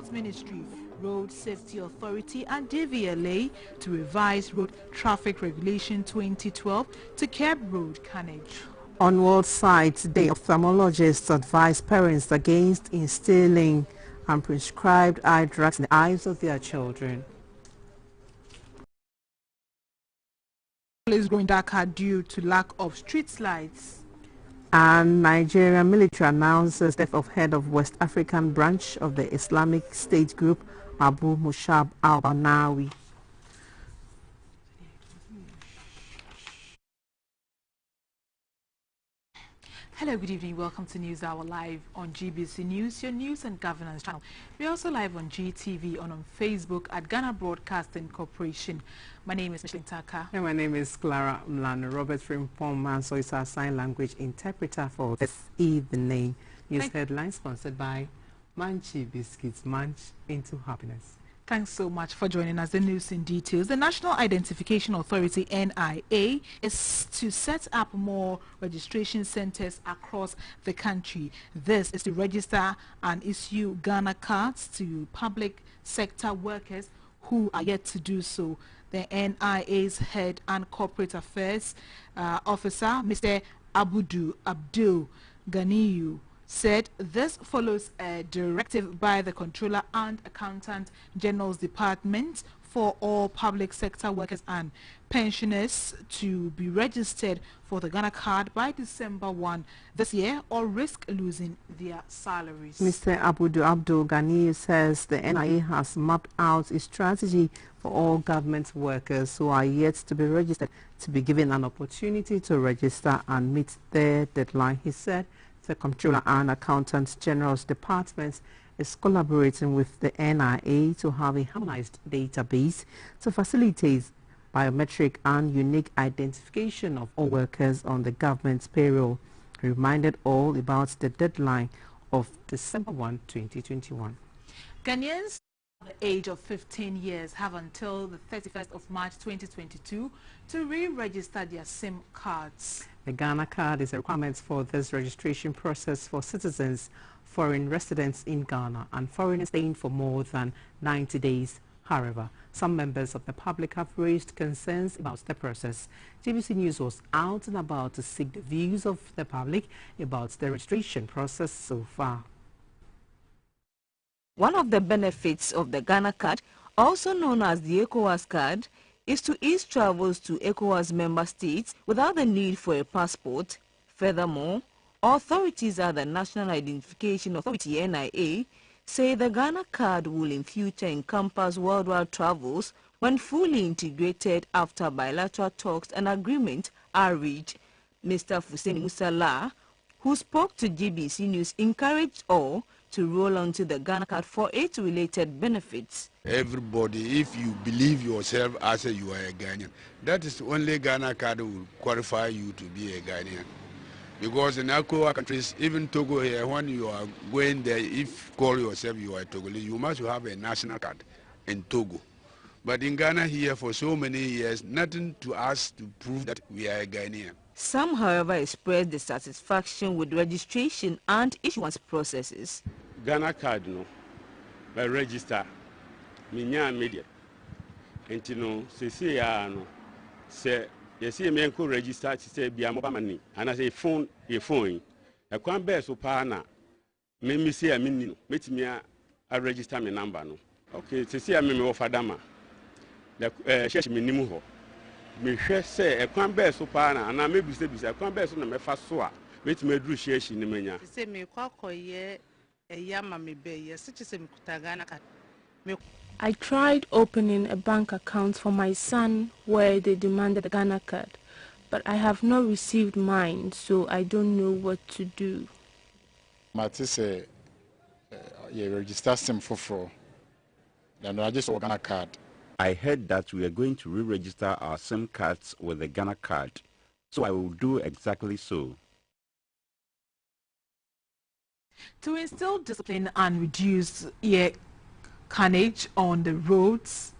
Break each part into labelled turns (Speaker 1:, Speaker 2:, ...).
Speaker 1: Transport Ministry, Road Safety Authority and DVLA to revise Road Traffic Regulation 2012 to curb road carnage.
Speaker 2: On World Sight Day, ophthalmologists advise parents against instilling unprescribed eye drugs in the eyes of their children.
Speaker 1: Is growing darker due to lack of street lights.
Speaker 2: And Nigerian military announces death of head of West African branch of the Islamic State group, Abu Musab al-Banawi.
Speaker 1: Hello, good evening. Welcome to News Hour live on GBC News, your news and governance channel. We're also live on GTV and on Facebook at Ghana Broadcasting Corporation. My name is Micheline Taka.
Speaker 2: And my name is Clara Mlano. Robert Frimpong so is our sign language interpreter for this evening. News headlines sponsored by Manchi Biscuits, Munch into Happiness.
Speaker 1: Thanks so much for joining us. The news in details. The National Identification Authority, NIA, is to set up more registration centers across the country. This is to register and issue Ghana cards to public sector workers who are yet to do so. The NIA's head and corporate affairs officer, Mr. Abdul Ganiyu, said this follows a directive by the Controller and Accountant General's Department for all public sector workers and pensioners to be registered for the Ghana card by December 1 this year or risk losing their salaries.
Speaker 2: Mr. Abdul Ghani says the NIA has mapped out a strategy for all government workers who are yet to be registered to be given an opportunity to register and meet their deadline. He said the Comptroller and Accountant General's Department is collaborating with the NIA to have a harmonized database to facilitate biometric and unique identification of all workers on the government's payroll. He reminded all about the deadline of December 1, 2021.
Speaker 1: Ghanaians at the age of 15 years have until the 31st of March 2022 to re-register their SIM cards.
Speaker 2: The Ghana card is a requirement for this registration process for citizens, foreign residents in Ghana, and foreigners staying for more than 90 days. However, some members of the public have raised concerns about the process. GBC News was out and about to seek the views of the public about the registration process so far.
Speaker 3: One of the benefits of the Ghana card, also known as the ECOWAS card, is to ease travels to ECOWAS member states without the need for a passport. Furthermore, authorities at the National Identification Authority, NIA, say the Ghana card will in future encompass worldwide travels when fully integrated after bilateral talks and agreement are reached. Mr. Fuseni Musala, who spoke to GBC News, encouraged all to roll onto the Ghana card for its related benefits.
Speaker 4: Everybody, if you believe yourself as you are a Ghanaian, that is only Ghana card will qualify you to be a Ghanaian. Because in ACOA countries, even Togo here, when you are going there, if you call yourself you are Togolese, you must have a national card in Togo. But in Ghana here for so many years, nothing to us to prove that we are a Ghanaian.
Speaker 3: Some, however, expressed dissatisfaction with registration and issuance processes.
Speaker 5: Ghana card no, by register, minya media. Enti no, se ya no, se yesi me ko register ti se bia mobile money, ana se phone, e phone. E kwan be so pa na me mi se ya minni no, metimi a register me number no. Okay, se ya me wo fadama. The church me nimu ho. Me hwe se e kwan be so pa na ana me bise e kwan be so na me fa so a metimi aduru church ni manya.
Speaker 6: Se me kwakoye
Speaker 7: I tried opening a bank account for my son where they demanded a Ghana card, but I have not received mine, so I don't know what to do.
Speaker 8: Mati say, you register SIM for, then I just Ghana card.
Speaker 9: I heard that we are going to re-register our SIM cards with the Ghana card, so I will do exactly so.
Speaker 1: To instill discipline and reduce ear carnage on the roads,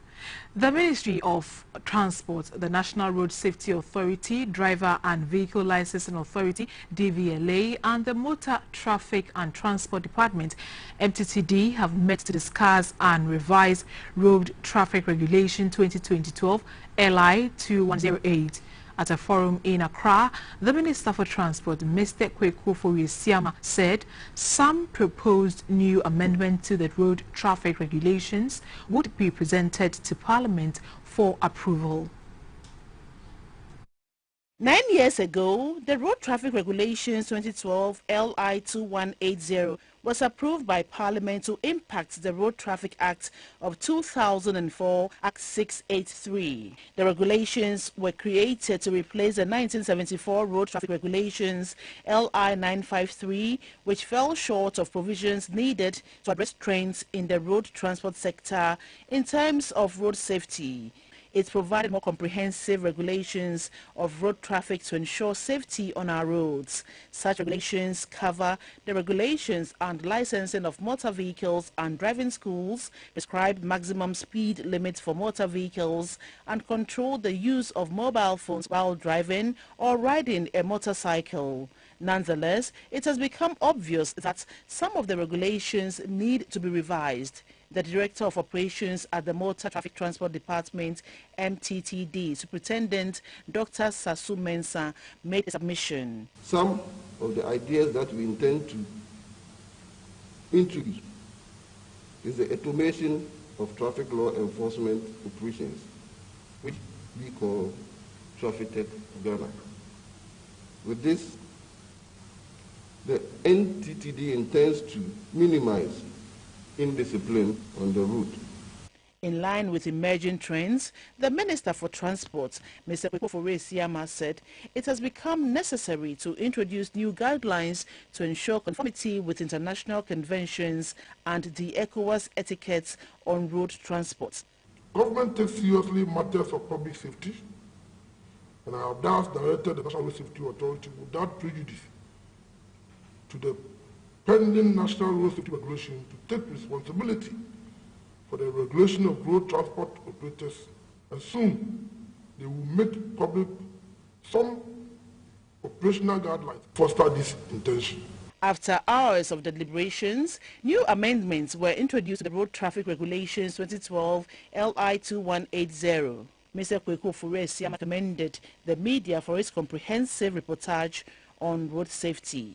Speaker 1: The Ministry of Transport, the National Road Safety Authority, Driver and Vehicle Licensing Authority, DVLA, and the Motor Traffic and Transport Department, MTTD, have met to discuss and revise Road Traffic Regulation 2012 LI 2108. At a forum in Accra, the Minister for Transport, Mr. Kweku Furesiama, said some proposed new amendment to the road traffic regulations would be presented to Parliament for approval.
Speaker 6: 9 years ago, the Road Traffic Regulations 2012 LI 2180 was approved by Parliament to impact the Road Traffic Act of 2004, Act 683. The regulations were created to replace the 1974 Road Traffic Regulations LI 953, which fell short of provisions needed to address trends in the road transport sector in terms of road safety. It provided more comprehensive regulations of road traffic to ensure safety on our roads. Such regulations cover the regulations and licensing of motor vehicles and driving schools, prescribe maximum speed limits for motor vehicles, and control the use of mobile phones while driving or riding a motorcycle. Nonetheless, it has become obvious that some of the regulations need to be revised. The Director of Operations at the Motor Traffic Transport Department, MTTD, Superintendent Dr. Sasu Mensah, made a submission.
Speaker 10: Some of the ideas that we intend to introduce is the automation of traffic law enforcement operations, which we call Traffic Tech Ghana. With this, the NTTD intends to minimize indiscipline on the route.
Speaker 6: In line with emerging trends, the Minister for Transport, Mr. Kweku Furesiama, said it has become necessary to introduce new guidelines to ensure conformity with international conventions and the ECOWAS etiquettes on road transport.
Speaker 11: Government takes seriously matters of public safety, and I have thus directed the National Road Safety Authority without prejudice to the pending National Road Safety Regulation to take responsibility for the regulation of road transport operators, and soon they will make public some operational guidelines to foster this intention.
Speaker 6: After hours of deliberations, new amendments were introduced to the Road Traffic Regulations 2012 LI 2180. Mr. Kweku Furesiama commended the media for its comprehensive reportage on road safety.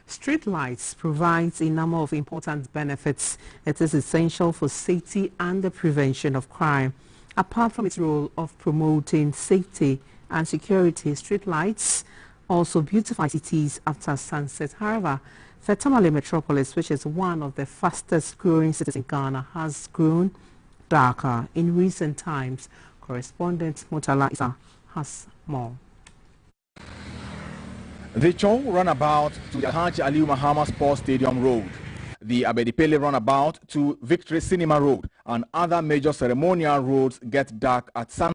Speaker 2: Street lights provides a number of important benefits. It is essential for safety and the prevention of crime. Apart from its role of promoting safety and security, street lights also beautify cities after sunset. However, the Tamale metropolis, which is one of the fastest growing cities in Ghana, has grown darker in recent times. Correspondent Mutala Isa has more.
Speaker 12: The Chong runabout to the Hajj Aliu Mahama Sports Stadium Road, the Abedipele runabout to Victory Cinema Road, and other major ceremonial roads get dark at sun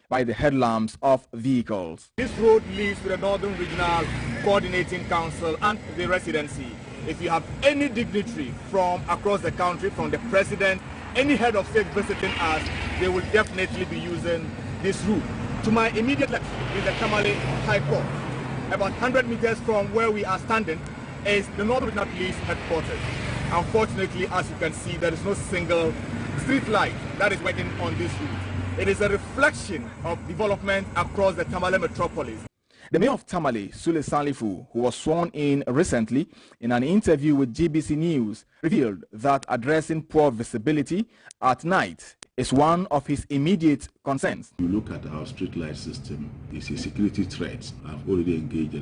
Speaker 12: by the headlamps of vehicles. This road leads to the Northern Regional Coordinating Council and the residency. If you have any dignitary from across the country, from the president, any head of state visiting us, they will definitely be using this route. To my immediate left is the Tamale High Court. About 100 meters from where we are standing is the Northern Regional Police headquarters. Unfortunately, as you can see, there is no single street light that is working on this route. It is a reflection of development across the Tamale metropolis. The mayor of Tamale, Sule Salifu, who was sworn in recently in an interview with GBC News, revealed that addressing poor visibility at night is one of his immediate concerns.
Speaker 13: You look at our street light system, it's a security threat. I've already engaged the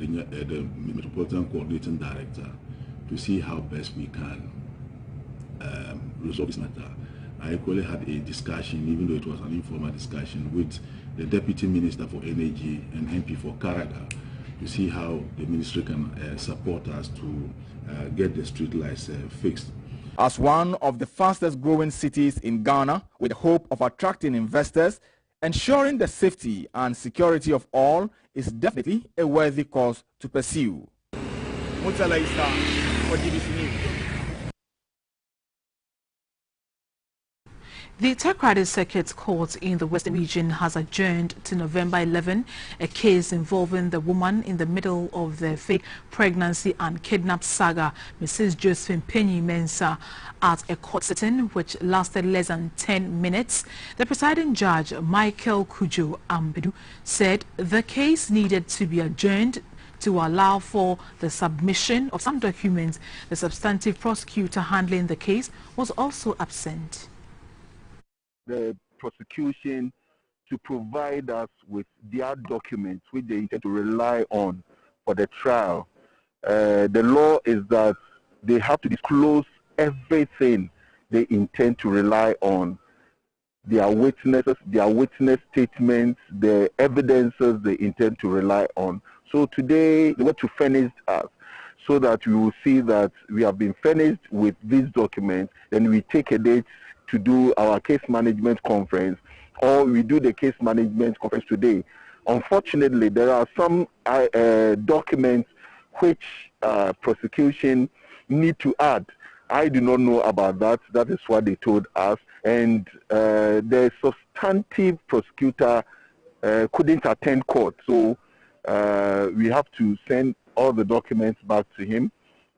Speaker 13: Metropolitan Coordinating Director to see how best we can resolve this matter. I equally had a discussion, even though it was an informal discussion, with the Deputy Minister for Energy and MP for Karaga to see how the ministry can support us to get the street lights fixed.
Speaker 12: As one of the fastest growing cities in Ghana, with the hope of attracting investors, ensuring the safety and security of all is definitely a worthy cause to pursue. Mutala Isa for GBC News.
Speaker 1: The Takrady Circuit Court in the Western Region has adjourned to November 11 a case involving the woman in the middle of the fake pregnancy and kidnap saga, Mrs. Josephine Penny Mensah, at a court sitting which lasted less than 10 minutes. The presiding judge, Michael Kujo Ambedu, said the case needed to be adjourned to allow for the submission of some documents. The substantive prosecutor handling the case was also absent.
Speaker 14: The prosecution to provide us with their documents which they intend to rely on for the trial. The law is that they have to disclose everything they intend to rely on, their witnesses, their witness statements, the evidences they intend to rely on. So today they want to furnish us so that we will see that we have been furnished with these documents, then we take a date to do our case management conference, or we do the case management conference today. Unfortunately, there are some documents which prosecution need to add. I do not know about that. That is what they told us. And the substantive prosecutor couldn't attend court. So we have to send all the documents back to him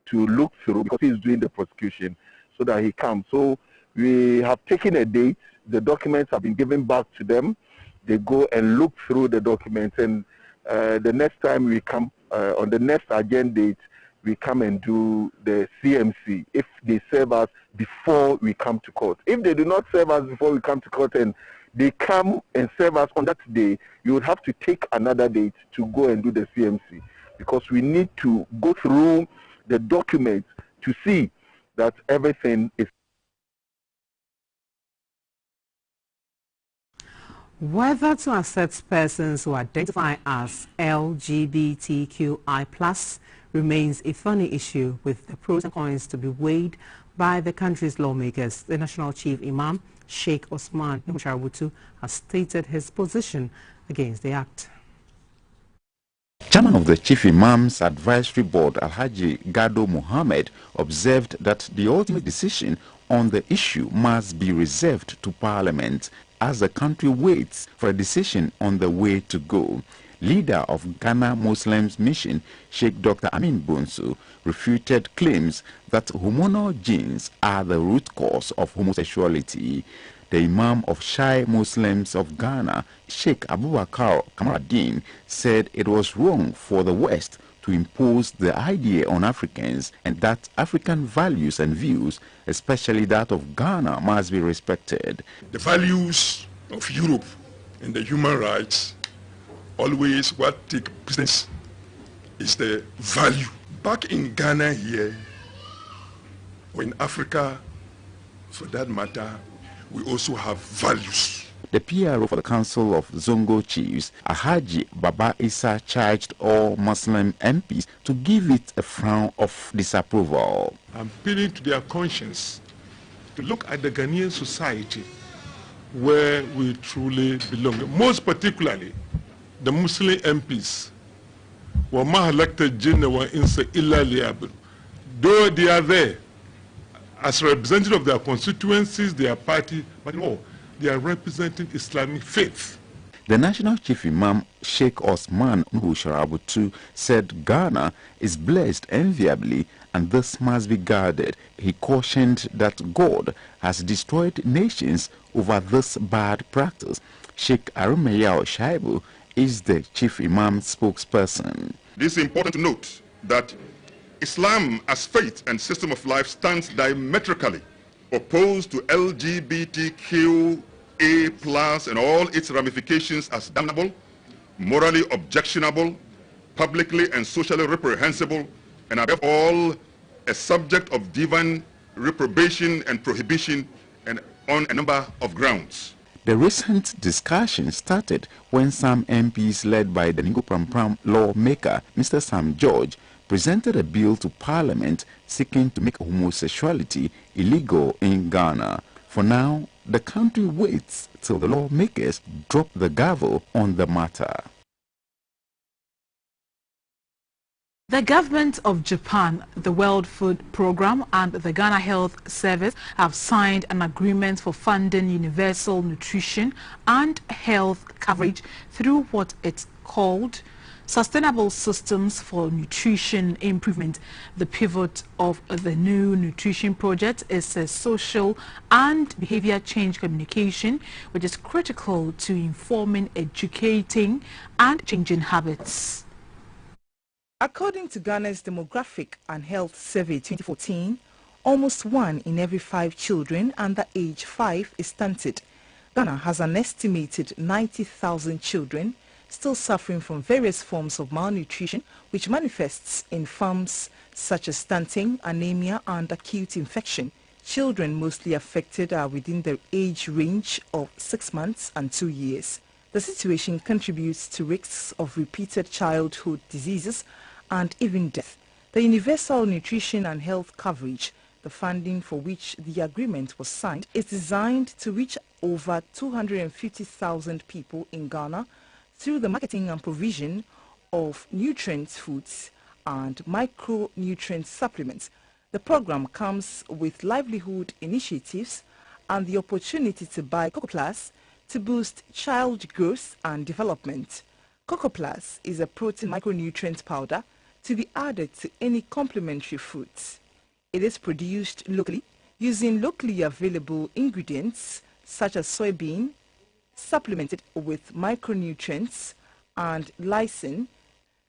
Speaker 14: to look through, because he's doing the prosecution, so that he comes. So we have taken a date. The documents have been given back to them. They go and look through the documents, and the next time we come, on the next agenda date, we come and do the CMC if they serve us before we come to court. If they do not serve us before we come to court and they come and serve us on that day, you would have to take another date to go and do the CMC, because we need to go through the documents to see that everything is.
Speaker 2: Whether to accept persons who identify as LGBTQI+ remains a thorny issue, with the pros and cons to be weighed by the country's lawmakers. The National Chief Imam, Sheikh Osman Sharabutu, has stated his position against the act.
Speaker 9: Chairman of the Chief Imam's Advisory Board, Alhaji Gado Mohammed, observed that the ultimate decision on the issue must be reserved to Parliament as the country waits for a decision on the way to go. Leader of Ghana Muslims Mission, Sheikh Dr. Amin Bonsu, refuted claims that hormonal genes are the root cause of homosexuality. The Imam of Shai Muslims of Ghana, Sheikh Abubakar Kamaruddin, said it was wrong for the West to impose the idea on Africans, and that African values and views, especially that of Ghana, must be respected.
Speaker 11: The values of Europe and the human rights, always what take precedence is the value. Back in Ghana here, or in Africa, for that matter, we also have values.
Speaker 9: The PRO for the Council of Zongo Chiefs, Alhaji Baba Issa, charged all Muslim MPs to give it a frown of disapproval.
Speaker 11: I'm appealing to their conscience to look at the Ghanaian society where we truly belong. Most particularly, the Muslim MPs were elected general in illa liable. Though they are there as representatives of their constituencies, their party, but no, they are representing Islamic faith.
Speaker 9: The National Chief Imam, Sheikh Osman Sharabutu, said Ghana is blessed enviably and this must be guarded. He cautioned that God has destroyed nations over this bad practice. Sheikh Arumeyao Shaibu is the Chief Imam's spokesperson.
Speaker 15: It is important to note that Islam as faith and system of life stands diametrically opposed to LGBTQA+ and all its ramifications as damnable, morally objectionable, publicly and socially reprehensible, and above all, a subject of divine reprobation and prohibition, and on a number of grounds.
Speaker 9: The recent discussion started when some MPs led by the Ningo Pram lawmaker, Mr. Sam George, presented a bill to Parliament seeking to make homosexuality illegal in Ghana. For now, the country waits till the lawmakers drop the gavel on the matter.
Speaker 1: The government of Japan, the World Food Programme and the Ghana Health Service have signed an agreement for funding universal nutrition and health coverage through what it's called Sustainable Systems for Nutrition Improvement. The pivot of the new nutrition project is a social and behavior change communication, which is critical to informing, educating and changing habits.
Speaker 16: According to Ghana's Demographic and Health Survey 2014, almost 1 in every 5 children under age 5 is stunted. Ghana has an estimated 90,000 children still suffering from various forms of malnutrition, which manifests in forms such as stunting, anemia and acute infection. Children mostly affected are within the age range of 6 months and 2 years. The situation contributes to risks of repeated childhood diseases and even death. The Universal Nutrition and Health Coverage, the funding for which the agreement was signed, is designed to reach over 250,000 people in Ghana through the marketing and provision of nutrient foods and micronutrient supplements. The program comes with livelihood initiatives and the opportunity to buy Cocoa Plus to boost child growth and development. Cocoa Plus is a protein micronutrient powder to be added to any complementary foods. It is produced locally using locally available ingredients such as soybean, supplemented with micronutrients and lysine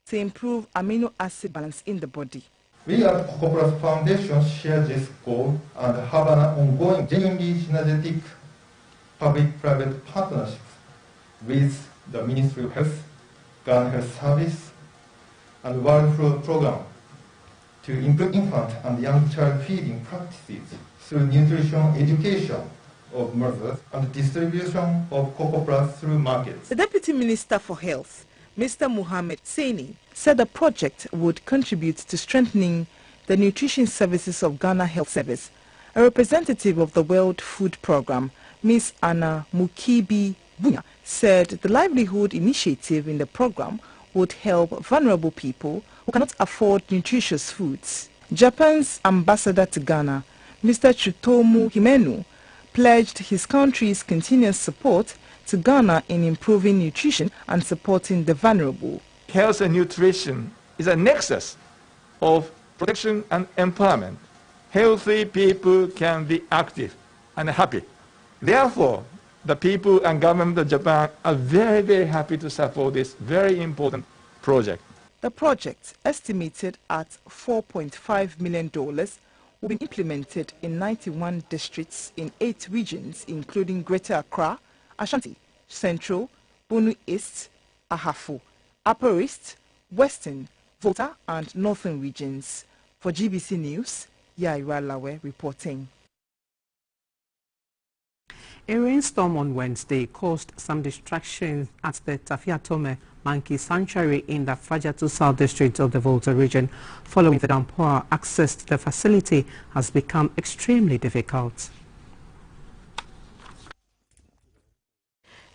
Speaker 16: to improve amino acid balance in the body.
Speaker 17: We at Cocoa Plus Foundation share this goal and have an ongoing genuinely synergetic public-private partnership with the Ministry of Health, Ghana Health Service, and World Food Programme to improve infant and young child feeding practices through nutrition education of mothers and distribution of Cocoa Plus through markets.
Speaker 16: The Deputy Minister for Health, Mr. Mohamed Saini, said the project would contribute to strengthening the nutrition services of Ghana Health Service. A representative of the World Food Programme, Ms. Anna Mukibi Bunya, said the livelihood initiative in the program would help vulnerable people who cannot afford nutritious foods. Japan's ambassador to Ghana, Mr. Chutomu Himenu, pledged his country's continuous support to Ghana in improving nutrition and supporting the vulnerable.
Speaker 18: Health and nutrition is a nexus of protection and empowerment. Healthy people can be active and happy. Therefore, the people and government of Japan are very, very happy to support this very important project.
Speaker 16: The project, estimated at $4.5 million, will be implemented in 91 districts in 8 regions, including Greater Accra, Ashanti, Central, Bunu East, Ahafo, Upper East, Western, Volta and Northern regions. For GBC News, Yaira Lawe reporting.
Speaker 2: A rainstorm on Wednesday caused some distraction at the Tafiatome Monkey Sanctuary in the Fajatu South District of the Volta region. Following the downpour, access to the facility has become extremely difficult.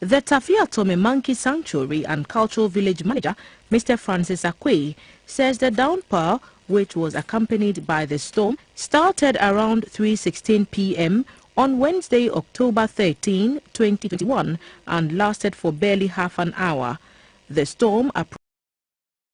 Speaker 3: The Tafiatome Monkey Sanctuary and Cultural Village Manager, Mr. Francis Akwe, says the downpour, which was accompanied by the storm, started around 3:16 p.m. on Wednesday, October 13, 2021, and lasted for barely half an hour. The storm approached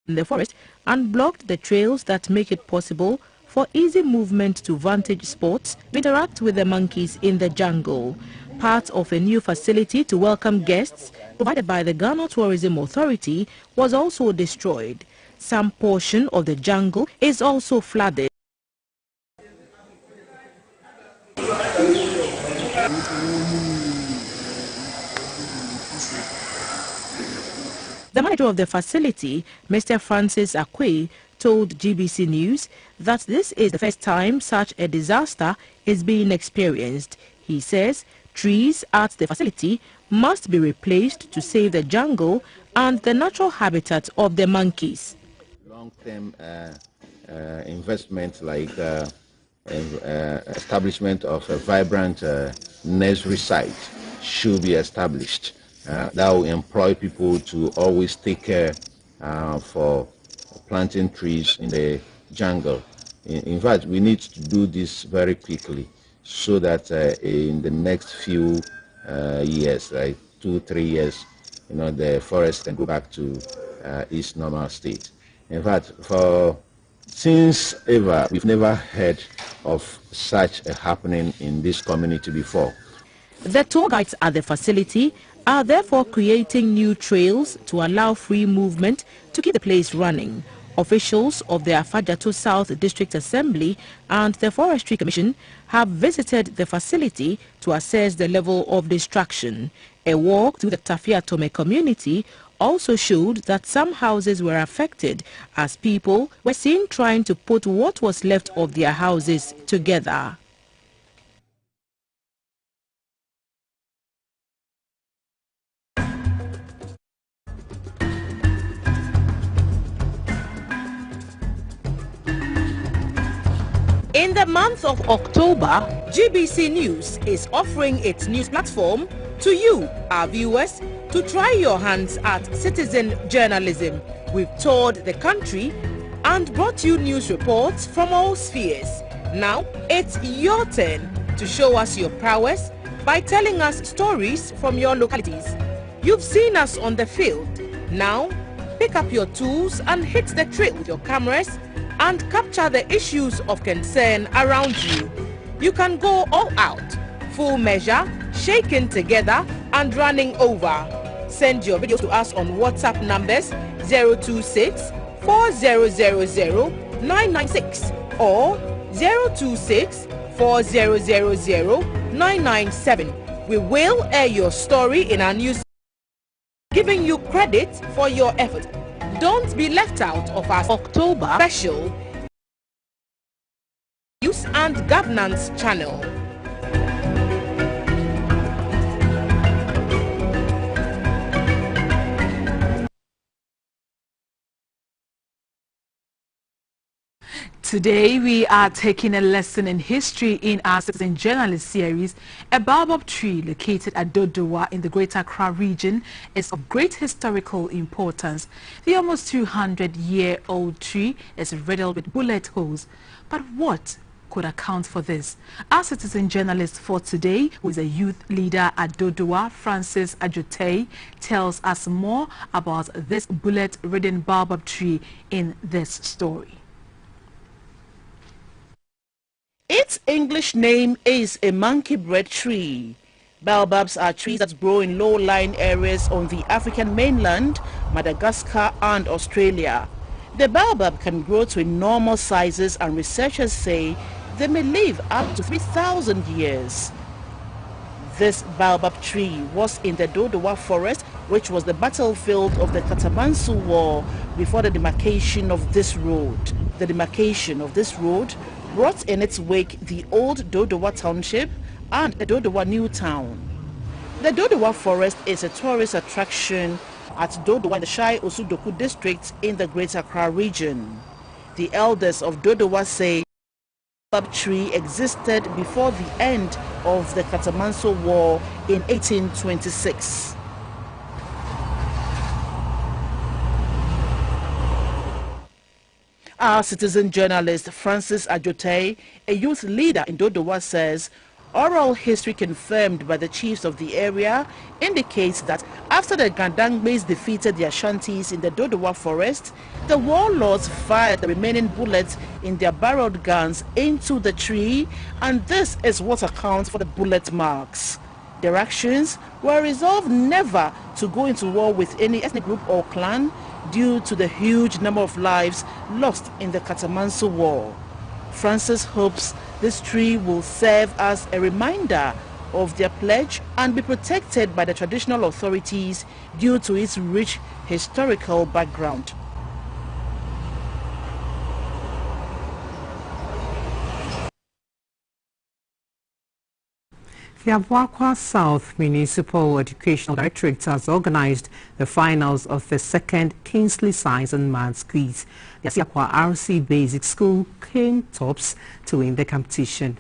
Speaker 3: in the forest and blocked the trails that make it possible for easy movement to vantage spots to interact with the monkeys in the jungle. Part of a new facility to welcome guests provided by the Ghana Tourism Authority was also destroyed. Some portion of the jungle is also flooded. The manager of the facility, Mr. Francis Akwe, told GBC News that this is the first time such a disaster is being experienced. He says trees at the facility must be replaced to save the jungle and the natural habitat of the monkeys.
Speaker 19: Long-term investment like establishment of a vibrant nursery site should be established. That will employ people to always take care for planting trees in the jungle. In fact, we need to do this very quickly so that in the next few years, like 2-3 years, the forest can go back to its normal state. In fact, since ever, we've never heard of such a happening in this community before.
Speaker 20: The tour guides at the facility are therefore creating new trails to allow free movement to keep the place running. Officials of the Afajato South District Assembly and the Forestry Commission have visited the facility to assess the level of destruction. A walk through the Tafiatome community also showed that some houses were affected as people were seen trying to put what was left of their houses together. In the month of October, GBC News is offering its news platform to you, our viewers, to try your hands at citizen journalism. We've toured the country and brought you news reports from all spheres. Now, it's your turn to show us your prowess by telling us stories from your localities. You've seen us on the field. Now, pick up your tools and hit the trail with your cameras and capture the issues of concern around you. You can go all out, full measure, shaken together and running over. Send your videos to us on WhatsApp numbers 026 4000 996 or 026 4000 997. We will air your story in our news, giving you credit for your effort. Don't be left out of our October special News and Governance channel.
Speaker 1: Today we are taking a lesson in history in our Citizen Journalist series. A baobab tree located at Dodowa in the Greater Accra region is of great historical importance. The almost 200-year-old tree is riddled with bullet holes. But what could account for this? Our Citizen Journalist for today, who is a youth leader at Dodowa, Francis Ajote, tells us more about this bullet-ridden baobab tree in this story.
Speaker 6: Its English name is a monkey bread tree. Baobabs are trees that grow in low-lying areas on the African mainland, Madagascar and Australia. The baobab can grow to enormous sizes and researchers say they may live up to 3,000 years. This baobab tree was in the Dodowa forest, which was the battlefield of the Katamansu War before the demarcation of this road. The demarcation of this road brought in its wake the old Dodowa Township and the Dodowa New Town. The Dodowa Forest is a tourist attraction at Dodowa in the Shai Osudoku district in the Greater Accra region. The elders of Dodowa say the baobab tree existed before the end of the Katamanso War in 1826. Our Citizen Journalist Francis Ajote, a youth leader in Dodowa, says oral history confirmed by the chiefs of the area indicates that after the Gandangmes defeated the Ashantis in the Dodowa forest, the warlords fired the remaining bullets in their barreled guns into the tree, and this is what accounts for the bullet marks. Their actions were resolved never to go into war with any ethnic group or clan due to the huge number of lives lost in the Katamanso War. Francis hopes this tree will serve as a reminder of their pledge and be protected by the traditional authorities due to its rich historical background.
Speaker 2: The Abuakwa South Municipal Educational Directorate has organized the finals of the second Kingsley Science and Maths Quiz. The Asiakwa RC Basic School came tops to win the competition.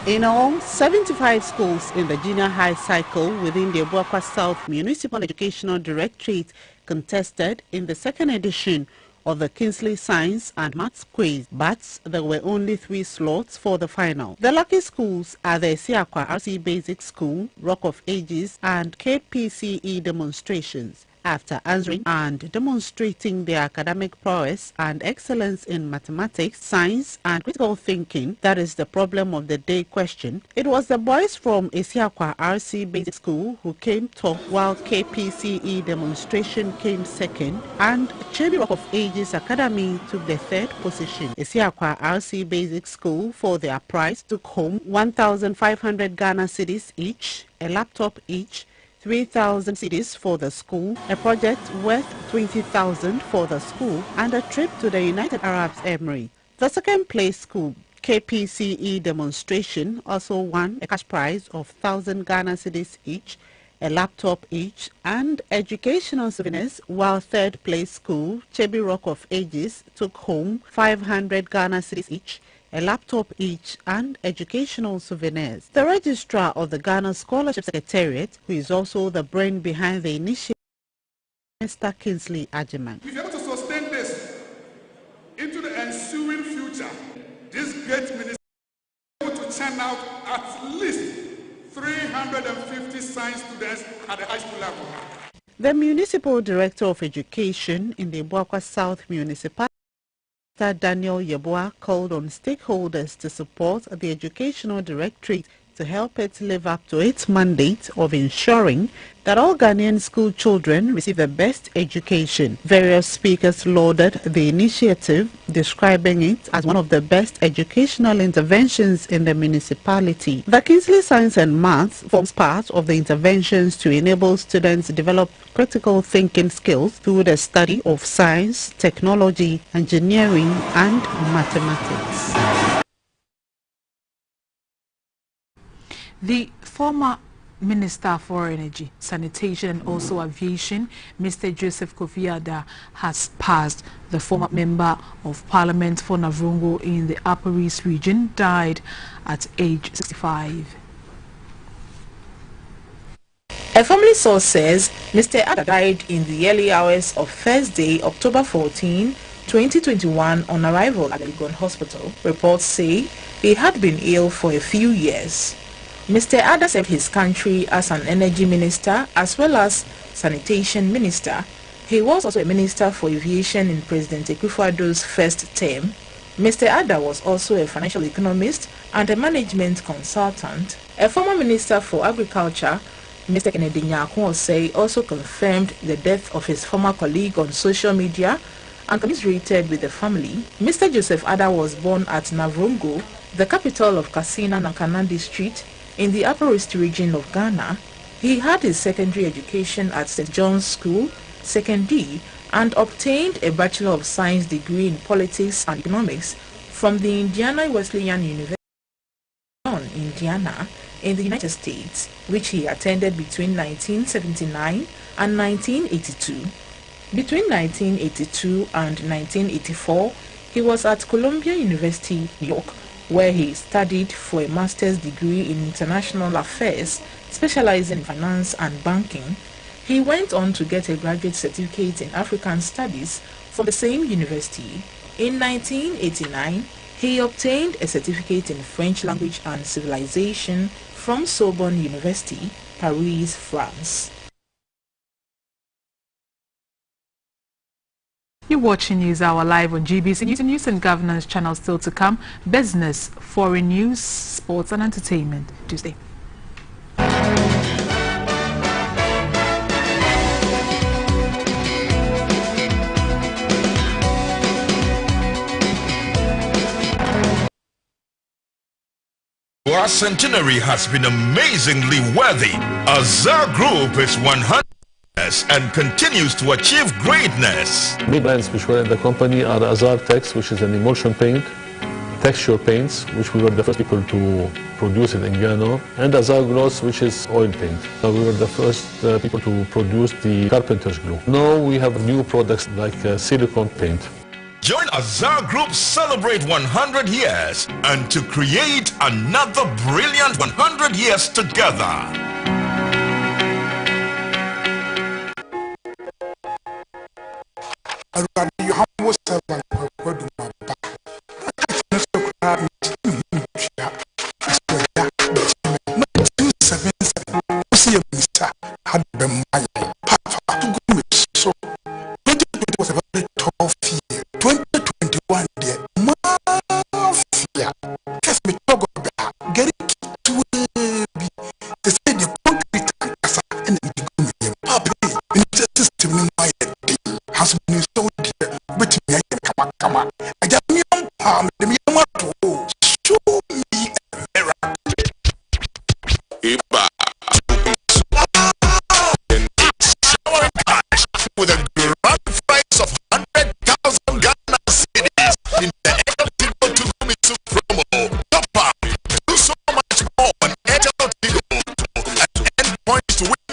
Speaker 6: In all, 75 schools in the junior high cycle within the Abuakwa South Municipal Educational Directorate contested in the second edition of the Kingsley Science and Maths Quiz, but there were only 3 slots for the final. The lucky schools are the Esiakwa RC Basic School, Rock of Ages and KPCE demonstrations. After answering and demonstrating their academic prowess and excellence in mathematics, science and critical thinking, that is the problem of the day question, it was the boys from Esiakwa RC Basic School who came top, while KPCE demonstration came second and Chebi Rock of Ages Academy took the third position. Esiakwa RC Basic School for their prize took home 1,500 Ghana cedis each, a laptop each, 3,000 cedis for the school, a project worth 20,000 for the school, and a trip to the United Arab Emirates. The second place school, KPCE demonstration, also won a cash prize of 1,000 Ghana cedis each, a laptop each, and educational souvenirs, while third place school, Chebi Rock of Ages, took home 500 Ghana cedis each, a laptop each, and educational souvenirs. The registrar of the Ghana Scholarship Secretariat, who is also the brain behind the initiative, Mr. Kingsley Ajiman.
Speaker 21: If you have to sustain this into the ensuing future, this great ministry is able to churn out at least 350 science students at the high school level.
Speaker 6: The Municipal Director of Education in the Abuakwa South Municipality, Mr. Daniel Yeboah, called on stakeholders to support the Educational Directorate to help it live up to its mandate of ensuring that all Ghanaian school children receive the best education. Various speakers lauded the initiative, describing it as one of the best educational interventions in the municipality. The Kingsley Science and Maths forms part of the interventions to enable students to develop critical thinking skills through the study of science, technology, engineering, and mathematics.
Speaker 1: The former Minister for Energy, Sanitation and also Aviation, Mr. Joseph Kofi Ada, has passed. The former Member of Parliament for Navrongo in the Upper East region died at age 65.
Speaker 20: A family source says Mr. Ada died in the early hours of Thursday, October 14, 2021 on arrival at the Legon Hospital. Reports say he had been ill for a few years. Mr. Ada served his country as an energy minister as well as sanitation minister. He was also a minister for aviation in President Akufo-Addo's first term. Mr. Ada was also a financial economist and a management consultant. A former minister for agriculture, Mr. Kennedy Nyakwose, also confirmed the death of his former colleague on social media and commiserated with the family. Mr. Joseph Ada was born at Navrongo, the capital of Kassina Nankana district, in the Upper East region of Ghana. He had his secondary education at St. John's School, 2nd D, and obtained a Bachelor of Science degree in Politics and Economics from the Indiana Wesleyan University in Indiana in the United States, which he attended between 1979 and 1982. Between 1982 and 1984, he was at Columbia University, New York, where he studied for a master's degree in international affairs, specializing in finance and banking. He went on to get a graduate certificate in African studies from the same university. In 1989, he obtained a certificate in French language and civilization from Sorbonne University, Paris, France.
Speaker 1: You're watching News Hour live on GBC News and Governance channel. Still to come, business, foreign news, sports and entertainment. Tuesday.
Speaker 22: Our centenary has been amazingly worthy. Azar Group is 100 and continues to achieve greatness.
Speaker 23: Big brands which were in the company are Azar Tex, which is an emulsion paint, texture paints, which we were the first people to produce it in Ghana, and Azar Gloss, which is oil paint. So we were the first people to produce the carpenter's glue. Now we have new products like silicone paint.
Speaker 22: Join Azar Group celebrate 100 years and to create another brilliant 100 years together.
Speaker 4: With a grand prize of 100,000 Ghana cedis in the Airtel to GBC promo. Top up, do so much more on Airtel Tigo and end points to win